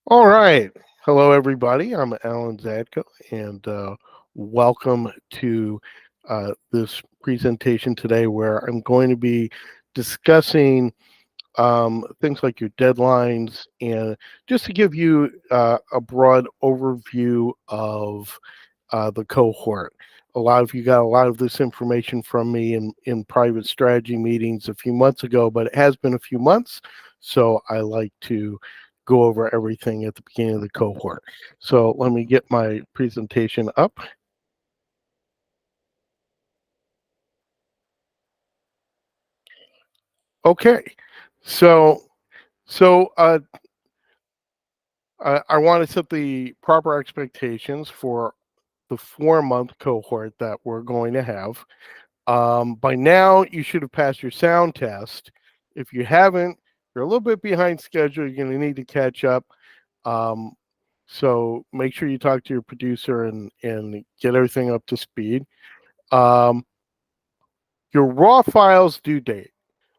All right. Hello, everybody. I'm Alan Zatkow, and welcome to this presentation today where I'm going to be discussing things like your deadlines and just to give you a broad overview of the cohort. A lot of you got a lot of this information from me in private strategy meetings a few months ago, but it has been a few months. So I like to go over everything at the beginning of the cohort. So let me get my presentation up. Okay. So so I want to set the proper expectations for the 4-month cohort that we're going to have. By now, you should have passed your sound test. If you haven't, you're a little bit behind schedule. You're going to need to catch up. Um, so make sure you talk to your producer and get everything up to speed. Um, your raw files due date.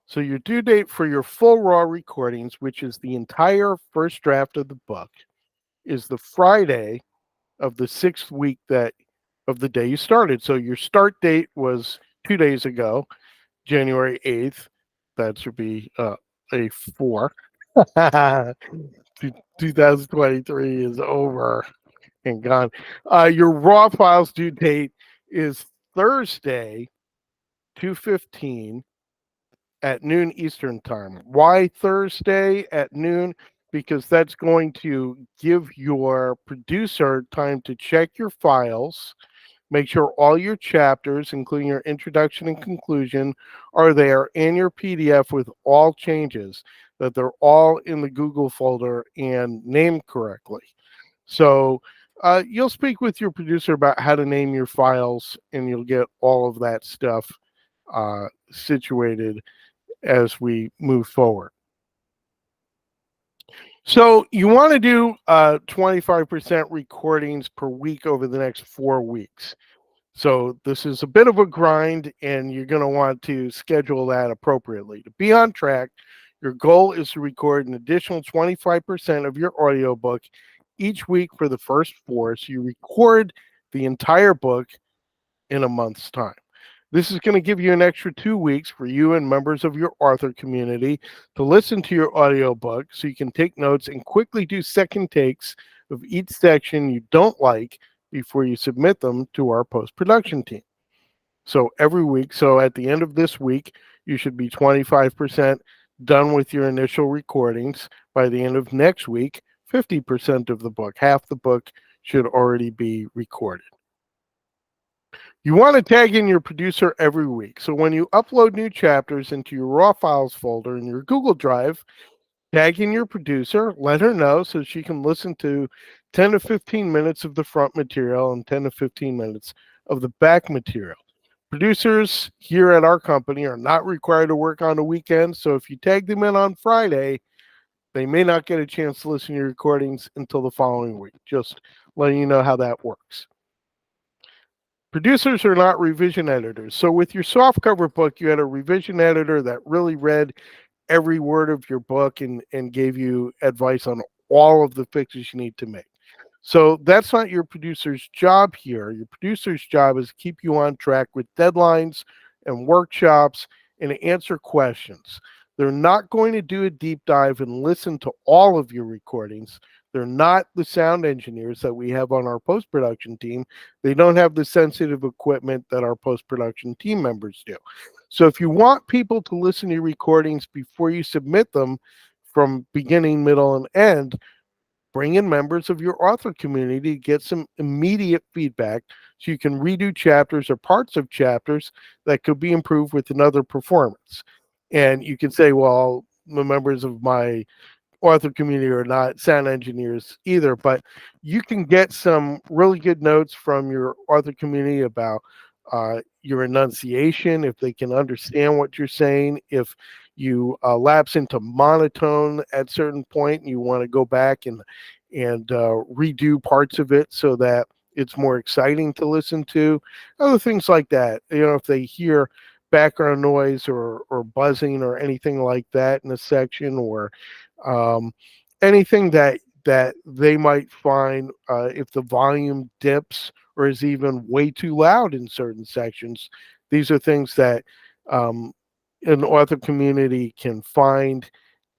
So your due date for your full raw recordings, which is the entire first draft of the book, is the Friday of the 6th week that of the day you started. So your start date was 2 days ago. January 8th. That should be a 4. 2023 is over and gone. Your raw files due date is Thursday, 2:15 at noon Eastern time. Why Thursday at noon? Because that's going to give your producer time to check your files. Make sure all your chapters, including your introduction and conclusion, are there in your PDF with all changes, that they're all in the Google folder and named correctly. So you'll speak with your producer about how to name your files, and you'll get all of that stuff situated as we move forward. So you want to do 25% recordings per week over the next 4 weeks. So this is a bit of a grind, and you're going to want to schedule that appropriately. To be on track, your goal is to record an additional 25% of your audiobook each week for the first 4. So you record the entire book in a month's time. This is going to give you an extra 2 weeks for you and members of your author community to listen to your audiobook so you can take notes and quickly do second takes of each section you don't like before you submit them to our post-production team. So every week, so at the end of this week, you should be 25% done with your initial recordings. By the end of next week, 50% of the book, half the book, should already be recorded. You want to tag in your producer every week. So when you upload new chapters into your raw files folder in your Google Drive, tag in your producer, let her know so she can listen to 10 to 15 minutes of the front material and 10 to 15 minutes of the back material. Producers here at our company are not required to work on the weekend, so if you tag them in on Friday, they may not get a chance to listen to your recordings until the following week. Just letting you know how that works. Producers are not revision editors. So with your softcover book, you had a revision editor that really read every word of your book and gave you advice on all of the fixes you need to make. So that's not your producer's job here. Your producer's job is to keep you on track with deadlines and workshops and answer questions. They're not going to do a deep dive and listen to all of your recordings. They're not the sound engineers that we have on our post production team. They don't have the sensitive equipment that our post production team members do. So if you want people to listen to your recordings before you submit them from beginning, middle, and end, bring in members of your author community to get some immediate feedback so you can redo chapters or parts of chapters that could be improved with another performance. And you can say, well, the members of my author community are not sound engineers either, but you can get some really good notes from your author community about your enunciation, if they can understand what you're saying, if you lapse into monotone at certain point and you want to go back and redo parts of it so that it's more exciting to listen to, other things like that. If they hear background noise or buzzing or anything like that in a section, or anything that that they might find if the volume dips or is even way too loud in certain sections. These are things that um, an author community can find,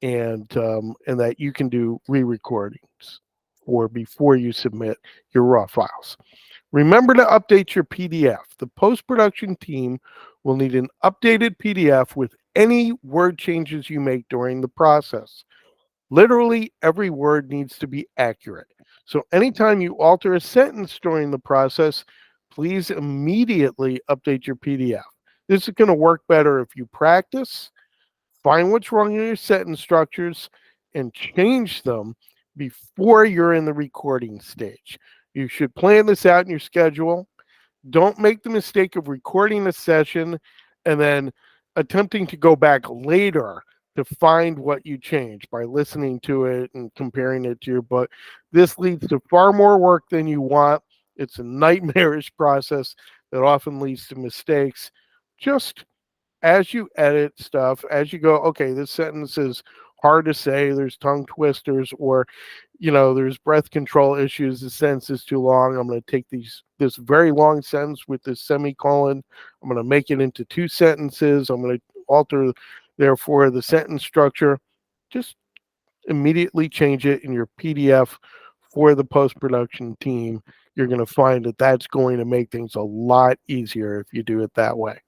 and that you can do re-recordings for before you submit your raw files. Remember to update your PDF. The post-production team will need an updated PDF with any word changes you make during the process. Literally every word needs to be accurate. So anytime you alter a sentence during the process, please immediately update your PDF. This is going to work better if you practice, find what's wrong in your sentence structures, and change them before you're in the recording stage. You should plan this out in your schedule. Don't make the mistake of recording a session and then attempting to go back later to find what you changed by listening to it and comparing it to your book. This leads to far more work than you want. It's a nightmarish process that often leads to mistakes. Just as you edit stuff, as you go, okay, this sentence is hard to say, there's tongue twisters, or there's breath control issues, the sentence is too long. I'm going to take this very long sentence with this semicolon, I'm going to make it into two sentences, I'm going to alter therefore the sentence structure. Just immediately change it in your PDF for the post-production team. You're going to find that that's going to make things a lot easier if you do it that way.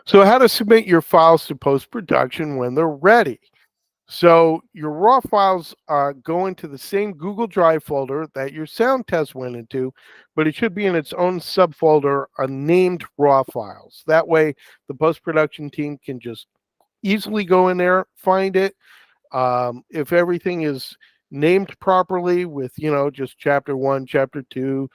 So how to submit your files to post-production when they're ready. So your raw files go into the same Google Drive folder that your sound test went into, but it should be in its own subfolder named raw files. That way the post-production team can just easily go in there, find it. If everything is named properly with, just chapter 1, chapter 2,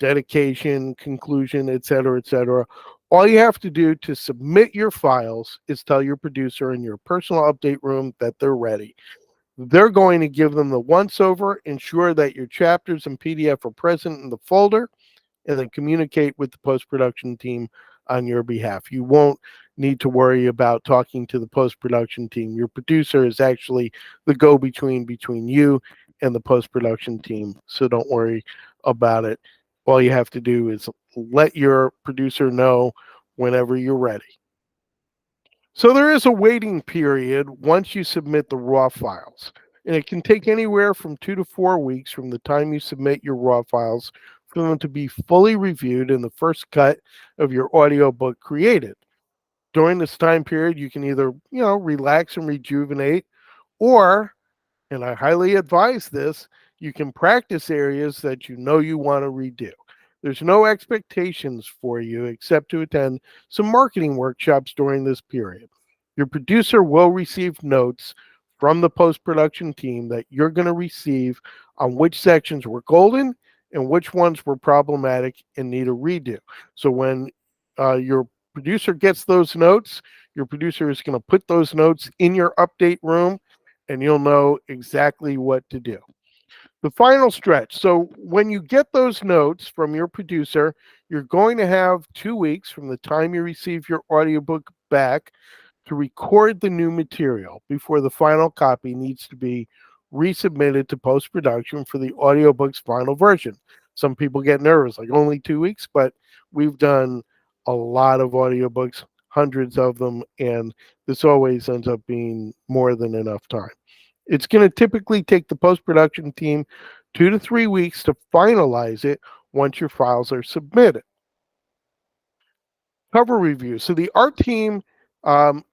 dedication, conclusion, etc., all you have to do to submit your files is tell your producer in your personal update room that they're ready. They're going to give them the once over, ensure that your chapters and PDF are present in the folder, and then communicate with the post-production team on your behalf. You won't need to worry about talking to the post-production team. Your producer is actually the go-between between you and the post-production team, so don't worry about it. All you have to do is let your producer know whenever you're ready. So there is a waiting period once you submit the raw files, and it can take anywhere from 2 to 4 weeks from the time you submit your raw files for them to be fully reviewed and the first cut of your audiobook created. During this time period, you can either, relax and rejuvenate, or, and I highly advise this, you can practice areas that you want to redo. There's no expectations for you except to attend some marketing workshops during this period. Your producer will receive notes from the post-production team that you're going to receive on which sections were golden and which ones were problematic and need a redo. So when your producer gets those notes, your producer is going to put those notes in your update room, and you'll know exactly what to do. The final stretch. So when you get those notes from your producer, you're going to have 2 weeks from the time you receive your audiobook back to record the new material before the final copy needs to be resubmitted to post-production for the audiobook's final version. Some people get nervous, like only 2 weeks, but we've done a lot of audiobooks, hundreds of them, and this always ends up being more than enough time. It's going to typically take the post-production team 2 to 3 weeks to finalize it once your files are submitted. Cover review. So the art team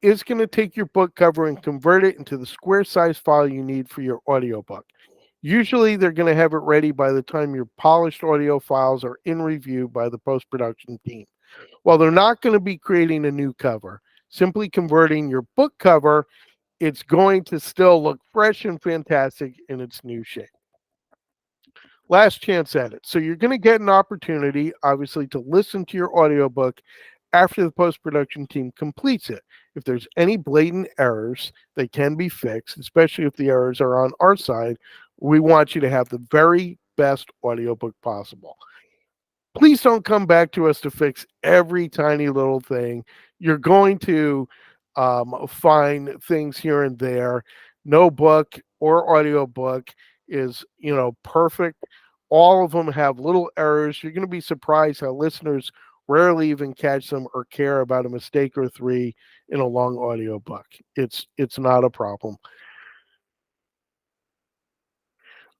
is going to take your book cover and convert it into the square size file you need for your audiobook. Usually they're going to have it ready by the time your polished audio files are in review by the post-production team. While they're not going to be creating a new cover, simply converting your book cover, it's going to still look fresh and fantastic in its new shape. Last chance edit. So you're going to get an opportunity, obviously, to listen to your audiobook after the post-production team completes it. If there's any blatant errors, they can be fixed, especially if the errors are on our side. We want you to have the very best audiobook possible. Please don't come back to us to fix every tiny little thing. You're going to find things here and there no book or audiobook is, perfect. All of them have little errors. You're going to be surprised how listeners rarely even catch them or care about a mistake or three in a long audiobook. It's not a problem.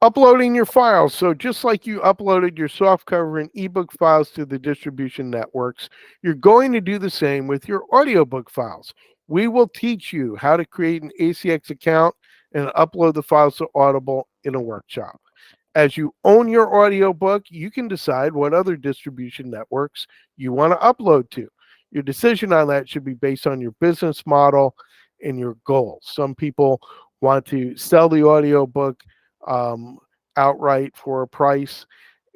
Uploading your files. So just like you uploaded your softcover and ebook files to the distribution networks, you're going to do the same with your audiobook files. We will teach you how to create an ACX account and upload the files to Audible in a workshop. As you own your audiobook, you can decide what other distribution networks you want to upload to. Your decision on that should be based on your business model and your goals. Some people want to sell the audiobook um, outright for a price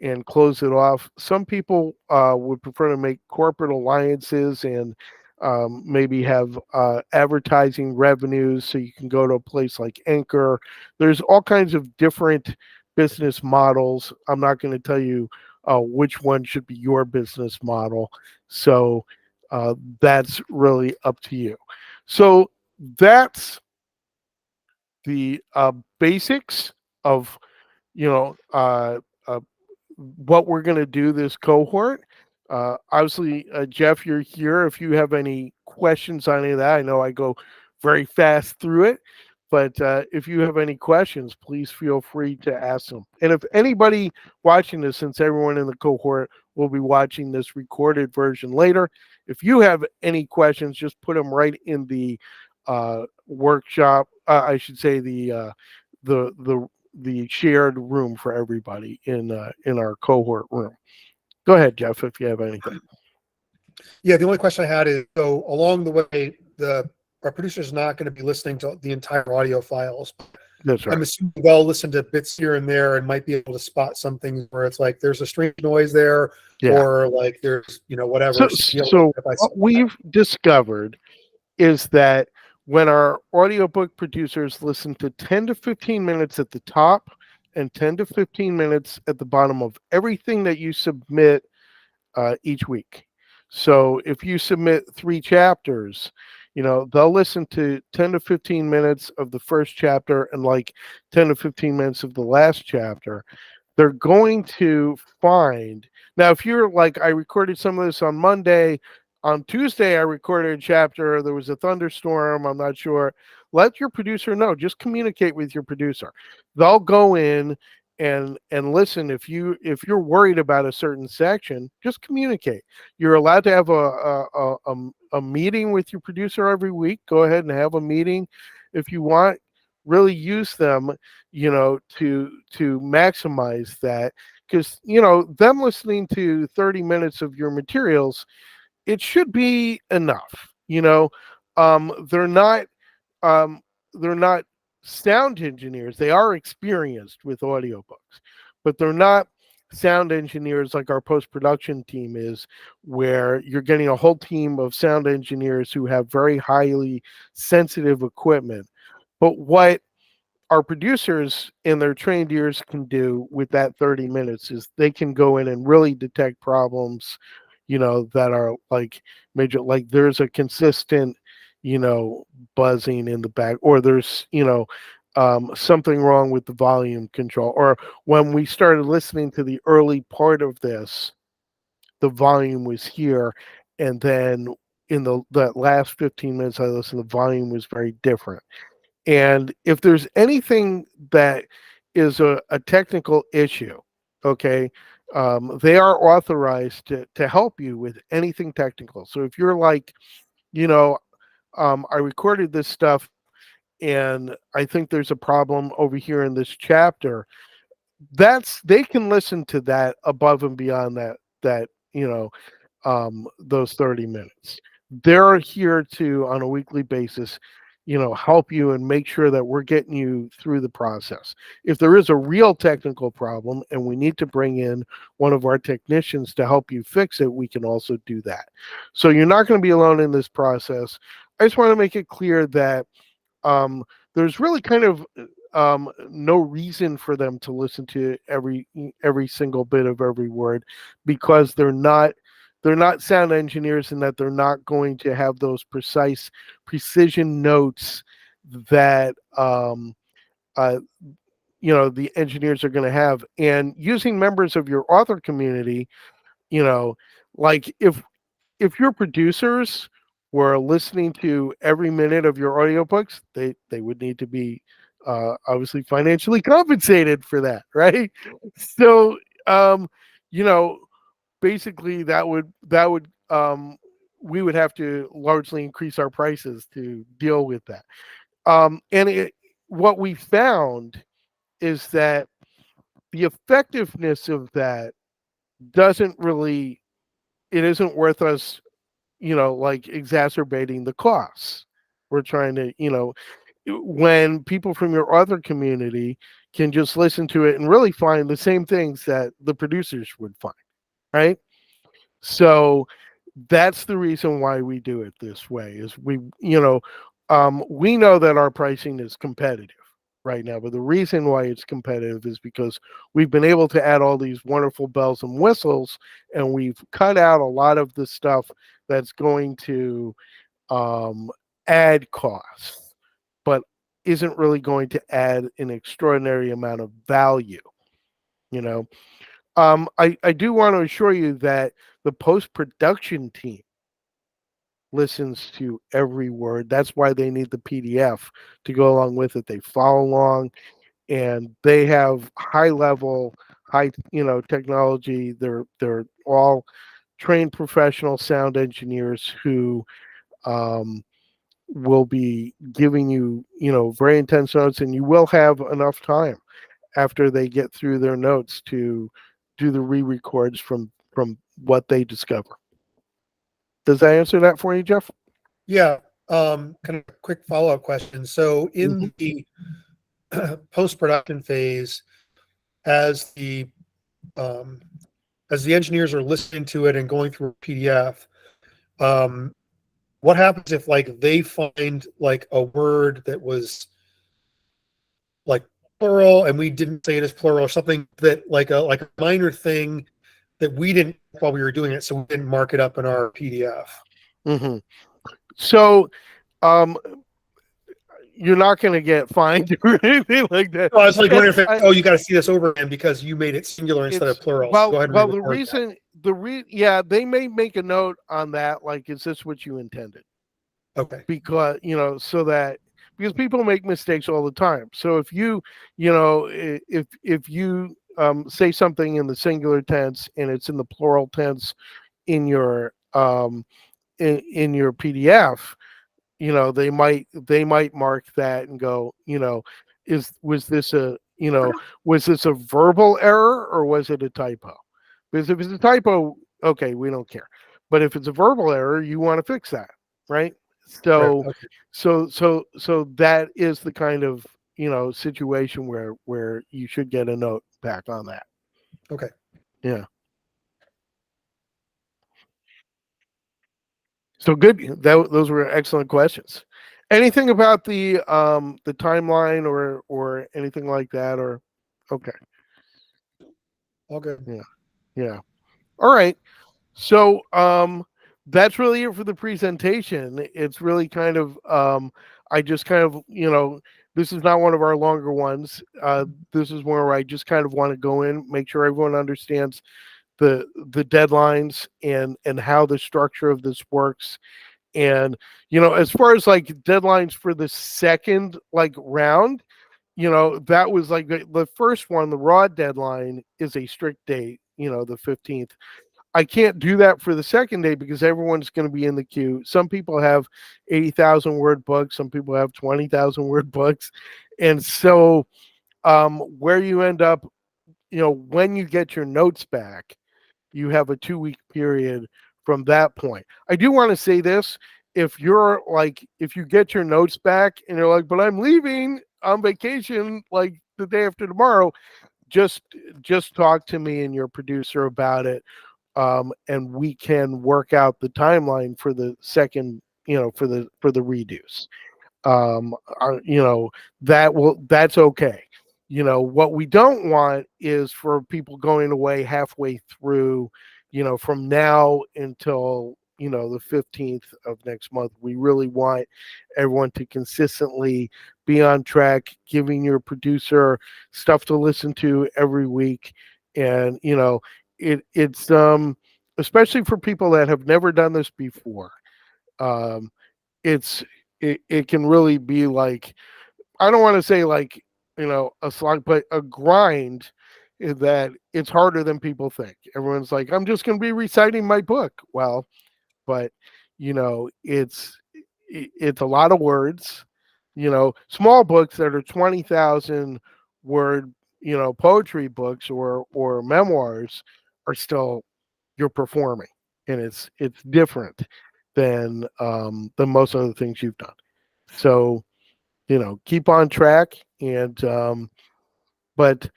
and close it off. Some people would prefer to make corporate alliances and maybe have advertising revenues so you can go to a place like Anchor. There's all kinds of different business models. I'm not going to tell you which one should be your business model. So that's really up to you. So that's the basics of you know uh, what we're going to do this cohort. Obviously, Jeff, you're here. If you have any questions on any of that, I know I go very fast through it, but if you have any questions, please feel free to ask them. And if anybody watching this, since everyone in the cohort will be watching this recorded version later, if you have any questions, just put them right in the workshop. I should say the the shared room for everybody in our cohort room. Go ahead, Jeff, if you have anything. Yeah, the only question I had is, so along the way, our producer's not going to be listening to the entire audio files. That's right. I'm assuming they'll listen to bits here and there and might be able to spot some things where it's like there's a strange noise there, or like there's whatever. So what we've discovered is that when our audiobook producers listen to 10 to 15 minutes at the top and 10 to 15 minutes at the bottom of everything that you submit each week. So if you submit 3 chapters, they'll listen to 10 to 15 minutes of the first chapter and like 10 to 15 minutes of the last chapter. They're going to find, now if you're like, I recorded some of this on Monday, on Tuesday I recorded a chapter, there was a thunderstorm, I'm not sure, let your producer know. Just communicate with your producer. They'll go in and listen. If you're worried about a certain section, just communicate. You're allowed to have a meeting with your producer every week. Go ahead and have a meeting if you want. Really use them, to maximize that, because them listening to 30 minutes of your materials, it should be enough. They're not um, they're not sound engineers. They are experienced with audiobooks, but they're not sound engineers like our post-production team is, where you're getting a whole team of sound engineers who have very highly sensitive equipment. But what our producers in their trained ears can do with that 30 minutes is they can go in and really detect problems, that are like major, like there's a consistent, buzzing in the back, or there's, something wrong with the volume control. Or when we started listening to the early part of this, the volume was here. And then in that last 15 minutes I listened, the volume was very different. And if there's anything that is a technical issue, okay, they are authorized to help you with anything technical. So if you're like, I recorded this stuff and I think there's a problem over here in this chapter, they can listen to that above and beyond that those 30 minutes. They're here to, on a weekly basis, help you and make sure that we're getting you through the process. If there is a real technical problem and we need to bring in one of our technicians to help you fix it, we can also do that. So you're not going to be alone in this process. I just want to make it clear that there's really kind of no reason for them to listen to every single bit of every word, because they're not sound engineers, and that they're not going to have those precision notes that uh, the engineers are going to have, and using members of your author community. Like if your producers were listening to every minute of your audiobooks, they would need to be obviously financially compensated for that, right? So you know basically that would we would have to largely increase our prices to deal with that. What we found is that the effectiveness of that doesn't really it isn't worth us like exacerbating the costs. We're trying to when people from your other community can just listen to it and really find the same things that the producers would find, right? So that's the reason why we do it this way is we know that our pricing is competitive right now, but the reason why it's competitive is because we've been able to add all these wonderful bells and whistles, and we've cut out a lot of the stuff that's going to add costs but isn't really going to add an extraordinary amount of value. you know I do want to assure you that the post-production team listens to every word. That's why they need the PDF to go along with it. They follow along, and they have high level, high technology. They're all trained professional sound engineers who um, will be giving you very intense notes, and you will have enough time after they get through their notes to do the re-records from what they discover. Does that answer that for you, Jeff? Yeah. Kind of a quick follow-up question. So Mm-hmm. in the post-production phase, as the um, as the engineers are listening to it and going through a PDF, what happens if like they find like a word that was like plural and we didn't say it as plural, or something that like a minor thing that we didn't while we were doing it, so we didn't mark it up in our PDF? Mm-hmm. So um, you're not going to get fined or anything like that. Oh, I was like And wondering if you got to see this over again because you made it singular instead of it's plural. So go well, ahead and well, the re-record reason yeah, they may make a note on that, like, is this what you intended? that. Okay. Because so that because people make mistakes all the time. So if if you say something in the singular tense and it's in the plural tense in your in your PDF, they might mark that and go, is was this a was this a verbal error or was it a typo? Because if it's a typo, okay, we don't care. But if it's a verbal error, you want to fix that, right? Right. So Okay. so that is the kind of situation where you should get a note back on that. Okay. Yeah. So good. Those were excellent questions. Anything about the timeline or anything like that? Or okay, All good. yeah, yeah. All right. So that's really it for the presentation. It's really kind of I just kind of this is not one of our longer ones. This is where I just kind of want to go in, make sure everyone understands the deadlines and how the structure of this works. And as far as like deadlines for the second like round, that was like the first one. The raw deadline is a strict date, the 15th. I can't do that for the second day because everyone's going to be in the queue. Some people have 80,000 word books, some people have 20,000 word books. And so where you end up, when you get your notes back, you have a 2-week period from that point. I do want to say this. If you get your notes back and you're like, but I'm leaving on vacation like the day after tomorrow, just talk to me and your producer about it, and we can work out the timeline for the second, for the reduce. um that's okay. What we don't want is for people going away halfway through, from now until the 15th of next month. We really want everyone to consistently be on track, giving your producer stuff to listen to every week. And, it's especially for people that have never done this before. Um, it can really be like, I don't want to say like, a slog, but a grind that it's harder than people think. Everyone's like, I'm just going to be reciting my book. Well, but it's a lot of words. Small books that are 20,000 word, poetry books or memoirs are still, you're performing, and it's different than most of the things you've done. So keep on track, and but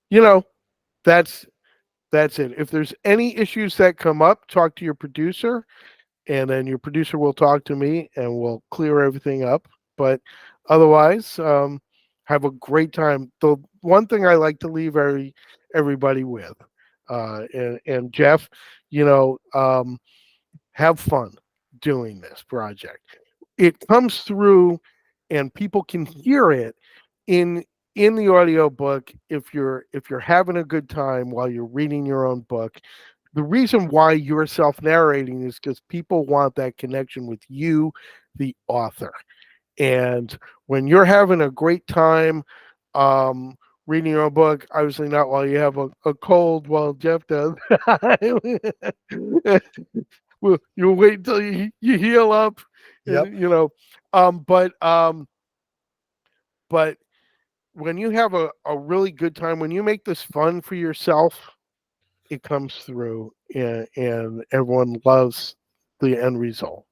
you know that's that's it. If there's any issues that come up, talk to your producer, and then your producer will talk to me, and we'll clear everything up. But otherwise, have a great time. The one thing I like to leave everybody with, and Jeff, you know, have fun doing this project. It comes through, and people can hear it in the audio book. If you're having a good time while you're reading your own book, the reason why you're self-narrating is because people want that connection with you, the author. And when you're having a great time, um, reading your own book, obviously not while you have a cold, while Jeff does. Well, you'll wait until you heal up, Yep. and but when you have a really good time, when you make this fun for yourself, it comes through, and everyone loves the end result.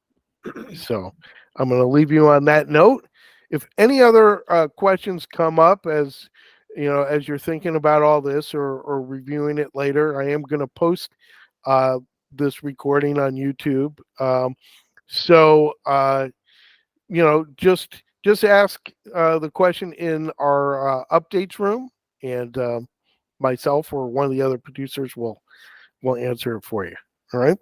So I'm going to leave you on that note. If any other questions come up as you're thinking about all this, or reviewing it later, I am going to post uh, this recording on YouTube. Just ask the question in our updates room, and myself or one of the other producers will answer it for you. All right.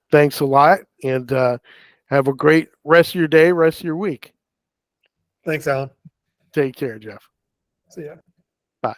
Thanks a lot, and have a great rest of your day, rest of your week. Thanks, Alan. Take care, Jeff. See ya. Bye.